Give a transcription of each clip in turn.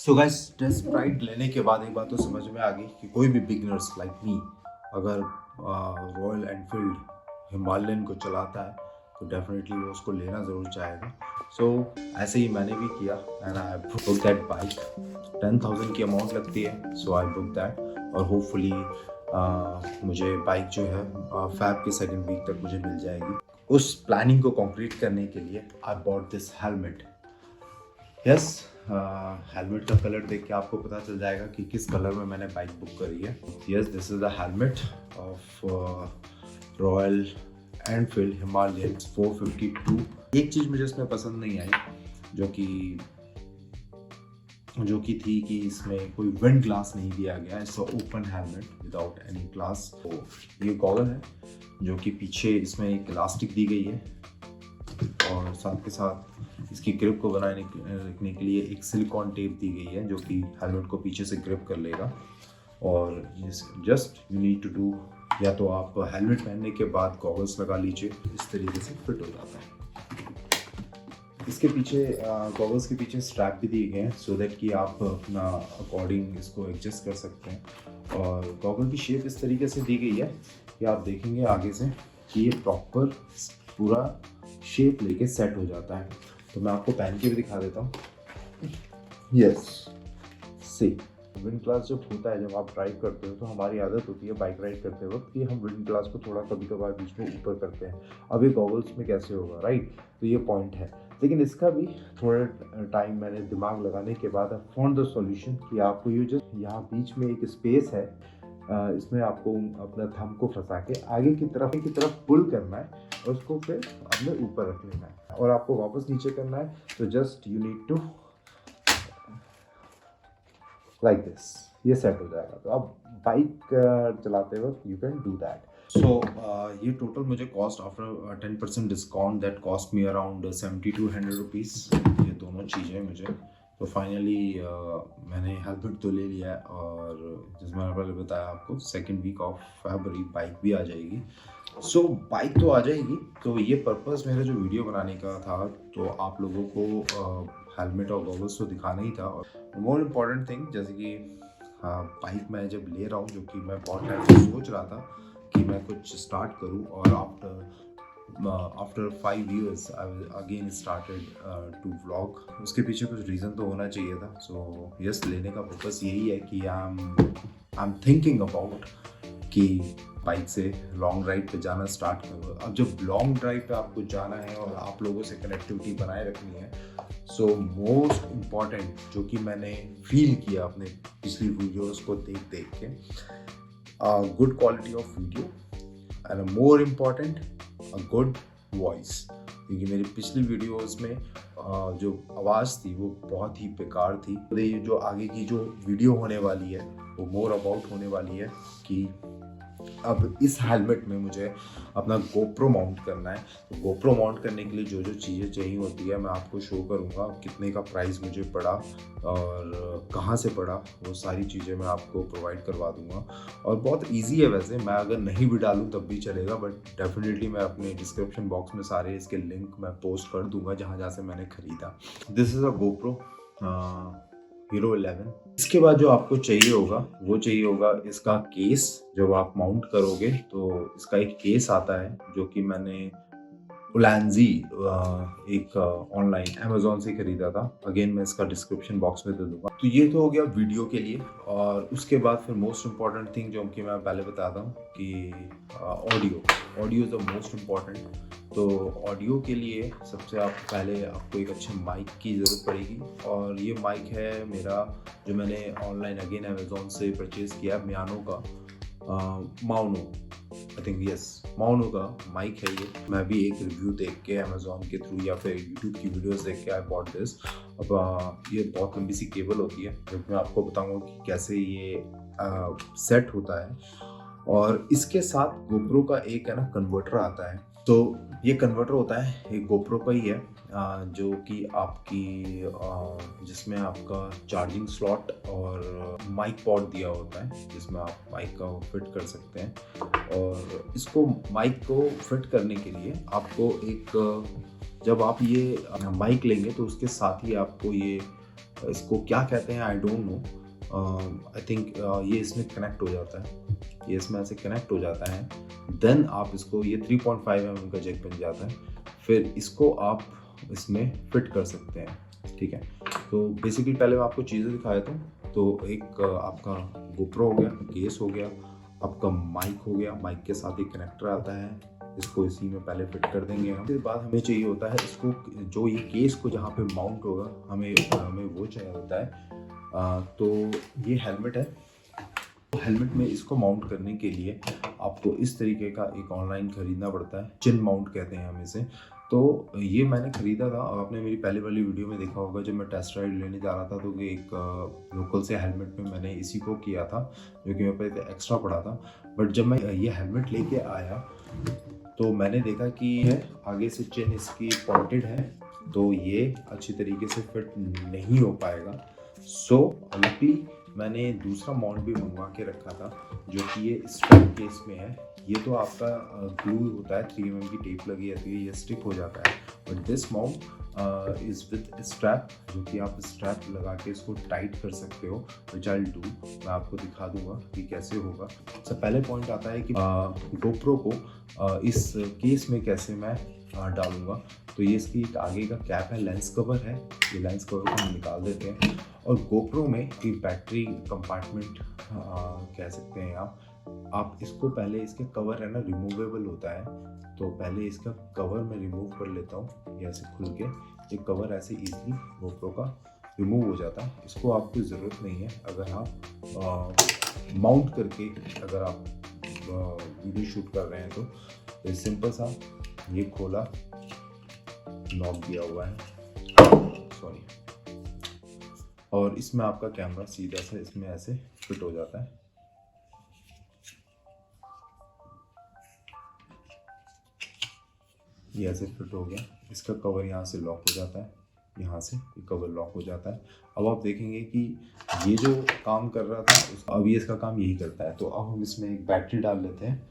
So guys, test ride लेने के बाद एक बात तो समझ में आ गई कि कोई भी बिगनर्स लाइक मी अगर रॉयल एनफील्ड हिमालयन को चलाता है तो डेफिनेटली वो उसको लेना ज़रूर चाहेगा। सो ऐसे ही मैंने भी किया and I book that bike. 10,000 की अमाउंट लगती है, सो आई बुक दैट और होपफुली मुझे बाइक जो है फैब के सेकंड वीक तक मुझे मिल जाएगी। उस प्लानिंग को कंप्लीट करने के लिए I bought this helmet. Yes, helmet का कलर देख के आपको पता चल जाएगा कि किस कलर में मैंने बाइक बुक करी है। Yes, this is the helmet of royal Enfield Himalayan 452। एक चीज़ मुझे इसमें पसंद नहीं आई जो कि थी कि इसमें कोई विंड ग्लास नहीं दिया गया है। So open helmet without any glass. तो ये गॉगल है जो कि पीछे इसमें एक इलास्टिक दी गई है और साथ के साथ इसकी ग्रिप को बनाए रखने के लिए एक सिलिकॉन टेप दी गई है जो कि हेलमेट को पीछे से ग्रिप कर लेगा। और just you need to do, या तो आप हेलमेट पहनने के बाद गॉगल्स लगा लीजिए, इस तरीके से फिट हो जाता है। इसके पीछे गॉगल्स के पीछे स्ट्रैप भी दिए गए हैं सो दैट कि आप अपना अकॉर्डिंग इसको एडजस्ट कर सकते हैं। और गॉगल की शेप इस तरीके से दी गई है कि आप देखेंगे आगे से कि ये प्रॉपर पूरा शेप लेके सेट हो जाता है। तो मैं आपको पहन के भी दिखा देता हूँ। यस, सी विंड ग्लास जब होता है, जब आप ड्राइव करते हो तो हमारी आदत होती है बाइक राइड करते वक्त कि हम विंड ग्लास को थोड़ा कभी कभार बीच में ऊपर करते हैं। अब ये गॉगल्स में कैसे होगा, राइट? तो ये पॉइंट है, लेकिन इसका भी थोड़ा टाइम मैंने दिमाग लगाने के बाद आई फाउंड द सॉल्यूशन कि आपको ये जो यहाँ बीच में एक स्पेस है, इसमें आपको अपना थंब को फंसा के आगे की तरफ पुल करना है और उसको फिर अपने ऊपर रख लेना है और आपको वापस नीचे करना है। तो just you need to like this, ये सेट हो जाएगा। तो अब बाइक चलाते वक्त you can do that. So ये टोटल मुझे cost after 10% discount that cost me around 70 to 100 rupees. ये दोनों चीज़ें मुझे, तो फाइनली मैंने हेलमेट तो ले लिया है और जैसे मैंने पहले बताया आपको second week of February bike भी आ जाएगी। सो बाइक तो आ जाएगी। तो ये पर्पस मेरा जो वीडियो बनाने का था, तो आप लोगों को हेलमेट और गॉगल्स तो दिखाना ही था। और मोर इम्पॉर्टेंट थिंग, जैसे कि बाइक मैं जब ले रहा हूँ, जो कि मैं बहुत टाइम से सोच रहा था कि मैं कुछ स्टार्ट करूँ, और after 5 years I again started to vlog. उसके पीछे कुछ रीज़न तो होना चाहिए था। सो यस, लेने का पर्पस यही है कि आई एम थिंकिंग अबाउट कि बाइक से लॉन्ग ड्राइव पे जाना स्टार्ट करो। अब जब लॉन्ग ड्राइव पे आपको जाना है और आप लोगों से कनेक्टिविटी बनाए रखनी है, सो मोस्ट इम्पॉर्टेंट जो कि मैंने फील किया अपने पिछली वीडियोस को देख के, good quality of video and more important a good voice. क्योंकि मेरी पिछली वीडियोस में जो आवाज़ थी वो बहुत ही बेकार थी। तो ये जो आगे की जो वीडियो होने वाली है वो मोर अबाउट होने वाली है कि अब इस हेलमेट में मुझे अपना गोप्रो माउंट करना है। तो गोप्रो माउंट करने के लिए जो जो चीज़ें चाहिए होती है मैं आपको शो करूँगा, कितने का प्राइस मुझे पड़ा और कहाँ से पड़ा, वो सारी चीज़ें मैं आपको प्रोवाइड करवा दूँगा। और बहुत इजी है वैसे, मैं अगर नहीं भी डालूँ तब भी चलेगा, बट डेफिनेटली मैं अपने डिस्क्रिप्शन बॉक्स में सारे इसके लिंक मैं पोस्ट कर दूँगा जहाँ जहाँ से मैंने ख़रीदा। This is a GoPro hero 11। इसके बाद जो आपको चाहिए होगा वो चाहिए होगा इसका केस। जब आप माउंट करोगे तो इसका एक केस आता है जो कि मैंने उलांजी एक ऑनलाइन अमेजोन से खरीदा था। अगेन मैं इसका डिस्क्रिप्शन बॉक्स में दे दूंगा। तो ये तो हो गया वीडियो के लिए। और उसके बाद फिर मोस्ट इम्पॉर्टेंट थिंग जो कि मैं पहले बताता हूँ कि audio is the most important. तो ऑडियो के लिए सबसे पहले आपको एक अच्छे माइक की ज़रूरत पड़ेगी, और ये माइक है मेरा जो मैंने ऑनलाइन अगेन अमेजोन से परचेज़ किया, म्यानो का माउनो, आई थिंक यस माउनो का माइक है ये। मैं भी एक रिव्यू देख के अमेजोन के थ्रू या फिर यूट्यूब की वीडियोस देख के आई बॉट दिस। अब ये बहुत लंबी सी केबल होती है जो मैं आपको बताऊंगा कि कैसे ये सेट होता है। और इसके साथ गोप्रो का एक है ना कन्वर्टर आता है। तो ये कन्वर्टर होता है एक गोप्रो का ही है, जो कि आपकी जिसमें आपका चार्जिंग स्लॉट और माइक पॉड दिया होता है जिसमें आप माइक का फिट कर सकते हैं। और इसको माइक को फिट करने के लिए आपको एक, जब आप ये माइक लेंगे तो उसके साथ ही आपको ये इसको क्या कहते हैं I don't know, I think ये इसमें कनेक्ट हो जाता है, ये इसमें ऐसे कनेक्ट हो जाता है, देन आप इसको, ये 3.5 mm का जैक बन जाता है, फिर इसको आप इसमें फिट कर सकते हैं। ठीक है, तो बेसिकली पहले मैं आपको चीज़ें दिखाया था। तो एक आपका गोप्रो हो गया, केस हो गया, आपका माइक हो गया, माइक के साथ एक कनेक्टर आता है, इसको इसी में पहले फिट कर देंगे हम। उसके बाद हमें चाहिए होता है इसको, जो ये केस को जहाँ पे माउंट होगा हमें वो चाहिए होता है। तो ये हेलमेट है, तो हेलमेट में इसको माउंट करने के लिए आपको इस तरीके का एक ऑनलाइन खरीदना पड़ता है, चिन माउंट कहते हैं हम इसे। तो ये मैंने ख़रीदा था, आपने मेरी पहले वाली वीडियो में देखा होगा जब मैं टेस्ट राइड लेने जा रहा था, तो एक लोकल से हेलमेट में मैंने इसी को किया था, जो कि मेरे पे एक्स्ट्रा पड़ा था। बट जब मैं ये हेलमेट लेके आया तो मैंने देखा कि है आगे से चिन इसकी पॉइंटेड है, तो ये अच्छी तरीके से फिट नहीं हो पाएगा। सो लकीली मैंने दूसरा माउंट भी मंगवा के रखा था, जो कि ये स्ट्रैप केस में है। ये तो आपका ग्लू होता है, 3 mm की टेप लगी रहती है, ये स्टिक हो जाता है। But this mount is with strap, जो कि आप स्ट्रैप लगा के इसको टाइट कर सकते हो, विच आई डू। मैं आपको दिखा दूंगा कि कैसे होगा। सबसे पहले पॉइंट आता है कि गोप्रो को इस केस में कैसे मैं डालूंगा। तो ये इसकी एक आगे का कैप है, लेंस कवर है, ये लेंस कवर को हम निकाल देते हैं। और गोप्रो में एक बैटरी कंपार्टमेंट कह सकते हैं आप इसको पहले, इसके कवर है ना रिमूवेबल होता है, तो पहले इसका कवर मैं रिमूव कर लेता हूँ। ये ऐसे खुल के ये कवर ऐसे इजीली गोप्रो का रिमूव हो जाता है। इसको आपको ज़रूरत नहीं है, अगर आप माउंट करके अगर आप वीडियो शूट कर रहे हैं तो सिंपल सा ये खोला, लॉक दिया हुआ है, सॉरी, और इसमें आपका कैमरा सीधा से इसमें ऐसे फिट हो जाता है। ये ऐसे फिट हो गया, इसका कवर यहाँ से लॉक हो जाता है, यहाँ से ये कवर लॉक हो जाता है। अब आप देखेंगे कि ये जो काम कर रहा था अब ये इसका काम यही करता है। तो अब हम इसमें एक बैटरी डाल लेते हैं।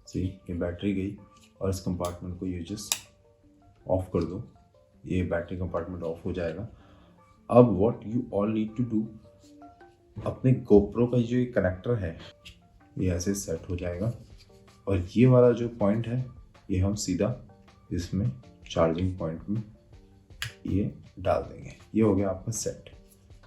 सी, ये बैटरी गई और इस कंपार्टमेंट को ये जस्ट ऑफ कर दो, ये बैटरी कंपार्टमेंट ऑफ हो जाएगा। अब what you all need to do, अपने गोप्रो का जो ये कनेक्टर है ये ऐसे सेट हो जाएगा, और ये वाला जो पॉइंट है ये हम सीधा इसमें चार्जिंग पॉइंट में ये डाल देंगे। ये हो गया आपका सेट।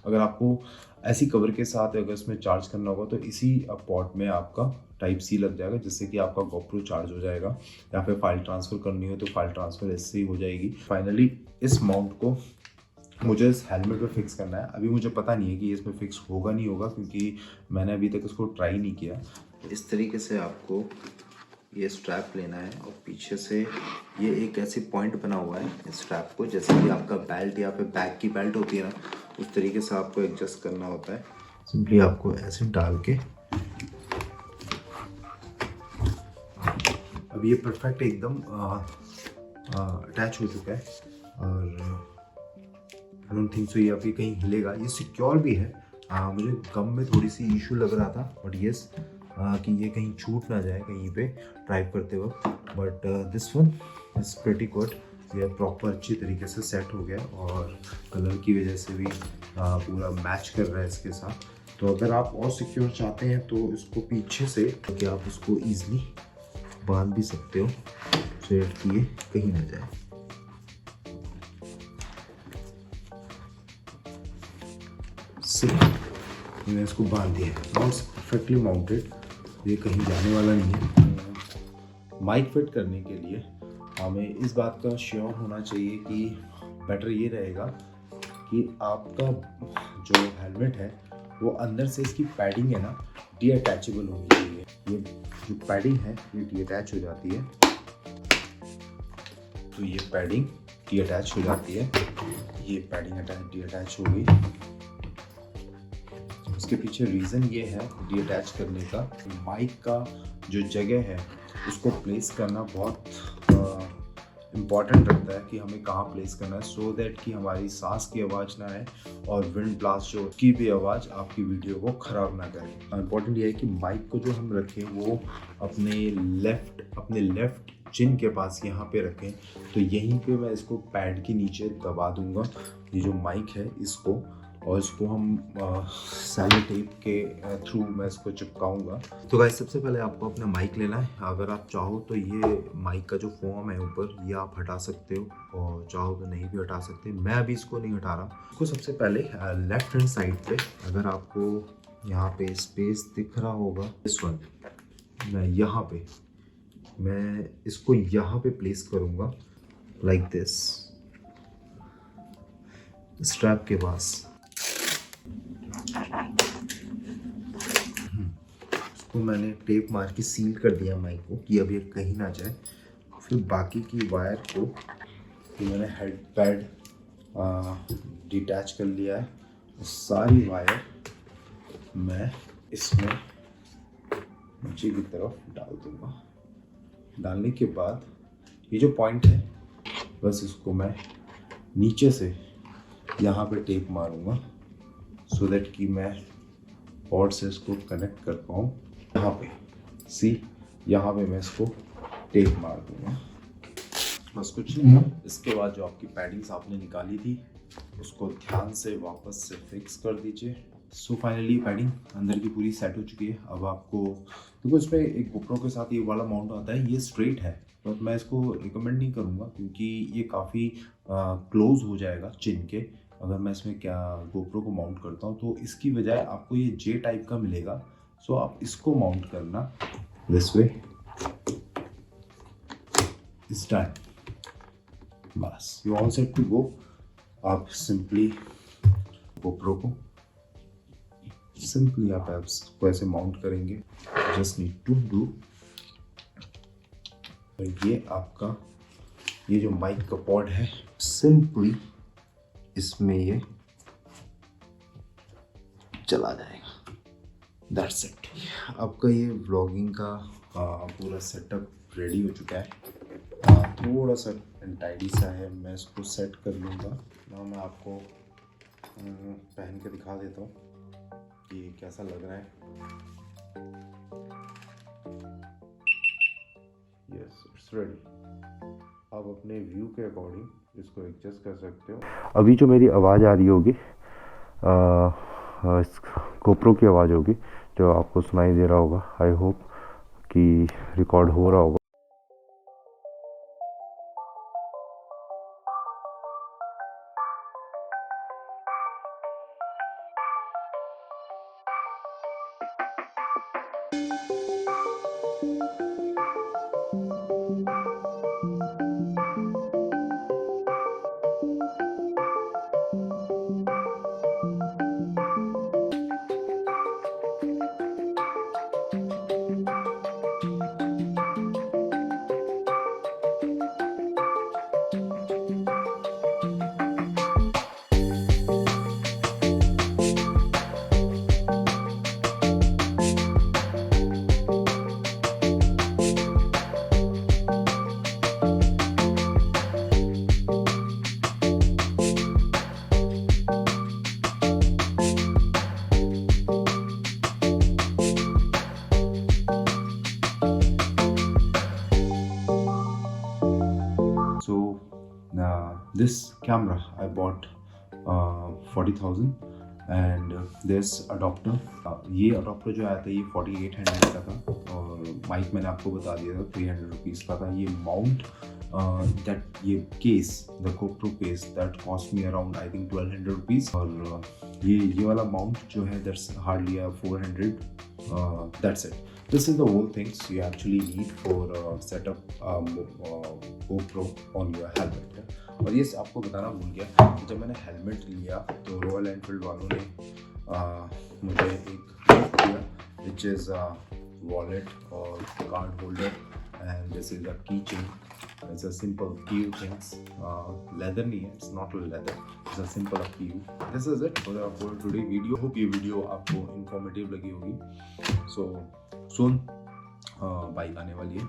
अगर आपको ऐसी कवर के साथ अगर इसमें चार्ज करना होगा तो इसी पोर्ट में आपका टाइप सी लग जाएगा, जिससे कि आपका गोप्रो चार्ज हो जाएगा, या फिर फाइल ट्रांसफ़र करनी हो तो फाइल ट्रांसफ़र इससे ही हो जाएगी। फाइनली इस माउंट को मुझे इस हेलमेट पे फिक्स करना है। अभी मुझे पता नहीं है कि इसमें फिक्स होगा नहीं होगा, क्योंकि मैंने अभी तक इसको ट्राई नहीं किया। इस तरीके से आपको ये स्ट्रैप लेना है, और पीछे से ये एक ऐसी पॉइंट बना हुआ है इस स्ट्रैप को, जैसे कि आपका बेल्ट या फिर बैग की बेल्ट होती है ना, उस तरीके से आपको एडजस्ट करना होता है। सिंपली आपको ऐसे डाल के, अब ये परफेक्ट एकदम अटैच हो चुका है, और आई डोंट थिंक सो ये अभी कहीं हिलेगा। ये सिक्योर भी है। मुझे गम में थोड़ी सी इशू लग रहा था, बट यस कि ये कहीं छूट ना जाए कहीं पे ड्राइव करते वक्त। But this one is pretty good, ये प्रॉपर अच्छी तरीके से सेट हो गया, और कलर की वजह से भी पूरा मैच कर रहा है इसके साथ। तो अगर आप और सिक्योर चाहते हैं तो इसको पीछे से कि आप इसको ईजिली बांध भी सकते हो, सो कि ये कहीं ना जाए। मैंने इसको बांध दिया, नाउ इट्स परफेक्टली माउंटेड, ये कहीं जाने वाला नहीं है। माइक फिट करने के लिए हमें इस बात का श्योर होना चाहिए कि बेटर ये रहेगा कि आपका जो हेलमेट है वो अंदर से इसकी पैडिंग है ना डीअटैचेबल होनी चाहिए। ये जो पैडिंग है ये डीअटैच हो जाती है, तो ये पैडिंग डीअटैच हो जाती है, ये पैडिंग डीअटैच हो गई। उसके पीछे रीज़न ये है डीअटैच करने का, माइक का जो जगह है उसको प्लेस करना बहुत इम्पॉर्टेंट रखता है कि हमें कहाँ प्लेस करना है, सो दैट कि हमारी सांस की आवाज़ ना आए और विंड ब्लास्ट जो की भी आवाज़ आपकी वीडियो को ख़राब ना करे। इम्पॉर्टेंट ये है कि माइक को जो हम रखें वो अपने लेफ़्ट चिन के पास यहाँ पे रखें, तो यहीं पे मैं इसको पैड के नीचे दबा दूंगा, ये जो माइक है इसको, और इसको हम सेलो टेप के थ्रू मैं इसको चिपकाऊंगा। तो गाइस सबसे पहले आपको अपना माइक लेना है। अगर आप चाहो तो ये माइक का जो फोम है ऊपर, ये आप हटा सकते हो, और चाहो तो नहीं भी हटा सकते। मैं अभी इसको नहीं हटा रहा। इसको सबसे पहले लेफ्ट हैंड साइड पे, अगर आपको यहाँ पे स्पेस दिख रहा होगा, इस वन मैं यहाँ पे मैं इसको यहाँ पे प्लेस करूँगा लाइक दिस, स्ट्रैप के पास। इसको मैंने टेप मार के सील कर दिया माइक को कि अब ये कहीं ना जाए। फिर बाकी की वायर को मैंने हेड पैड डिटैच कर लिया है। सारी वायर मैं इसमें नीचे की तरफ डाल दूँगा। डालने के बाद ये जो पॉइंट है, बस इसको मैं नीचे से यहाँ पे टेप मारूंगा, सो दैट कि मैं पॉड से इसको कनेक्ट कर पाऊँ। यहाँ पे यहाँ पे मैं इसको टेप मार दूंगा, बस कुछ नहीं। इसके बाद जो आपकी पैडिंग्स आपने निकाली थी उसको ध्यान से वापस से फिक्स कर दीजिए। सो फाइनली पैडिंग अंदर की पूरी सेट हो चुकी है। अब आपको देखो, इसमें एक गोप्रो के साथ ये वाला माउंट आता है, ये स्ट्रेट है, बट मैं इसको रिकमेंड नहीं करूँगा क्योंकि ये काफ़ी क्लोज हो जाएगा चिन के अगर मैं इसमें क्या गोप्रो को माउंट करता हूँ। तो इसकी बजाय आपको ये जे टाइप का मिलेगा। सो आप इसको माउंट करना दिस वे, इस टाइम, बस you all set to go. आप सिंपली गोप्रो को आप इसको ऐसे माउंट करेंगे, जस्ट नीड टू डू। ये आपका ये जो माइक का पॉड है, सिंपली इसमें ये चला जाएगा, दैट्स इट। आपका ये व्लॉगिंग का पूरा सेटअप रेडी हो चुका है। थोड़ा सा अनटाइडी सा है, मैं इसको सेट कर लूँगा ना। मैं आपको पहन के दिखा देता हूँ कि कैसा लग रहा है। Yes, it's ready. आप अपने व्यू के अकॉर्डिंग इसको एडजस्ट कर सकते हो। अभी जो मेरी आवाज़ आ रही होगी, गोप्रो की आवाज़ होगी जो आपको सुनाई दे रहा होगा। आई होप कि रिकॉर्ड हो रहा होगा। This camera I bought 40,000 and this adapter, ये अडोप्टर जो आया था ये 4800 का था, और माइक मैंने आपको बता दिया था 300 रुपीज़ का था। ये माउंट दैट ये case, the GoPro case that cost me around I think 1200 rupees, और ये वाला माउंट जो है that's hardly 400। That's it. This is the whole things you actually need for set up GoPro on your helmet। और ये आपको बताना भूल गया कि जब मैंने हेलमेट लिया तो रॉयल एनफील्ड वालों ने मुझे एक गिफ्ट दिया, विच इज़ वॉलेट और card holder, and this is a key chain. It's a simple कीव थिंग्स, लेदर नहीं है, it's not leather, it's a simple कीव। This is it for today video. Hope ये वीडियो आपको informative लगी होगी। सो सुन bike आने वाली है।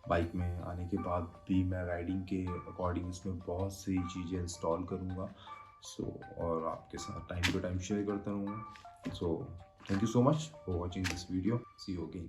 बाइक में आने के बाद भी मैं राइडिंग के अकॉर्डिंग इसमें बहुत सी चीज़ें इंस्टॉल करूँगा। और आपके साथ टाइम टू टाइम शेयर करता रहूँगा। Thank you so much for watching this video. See you again.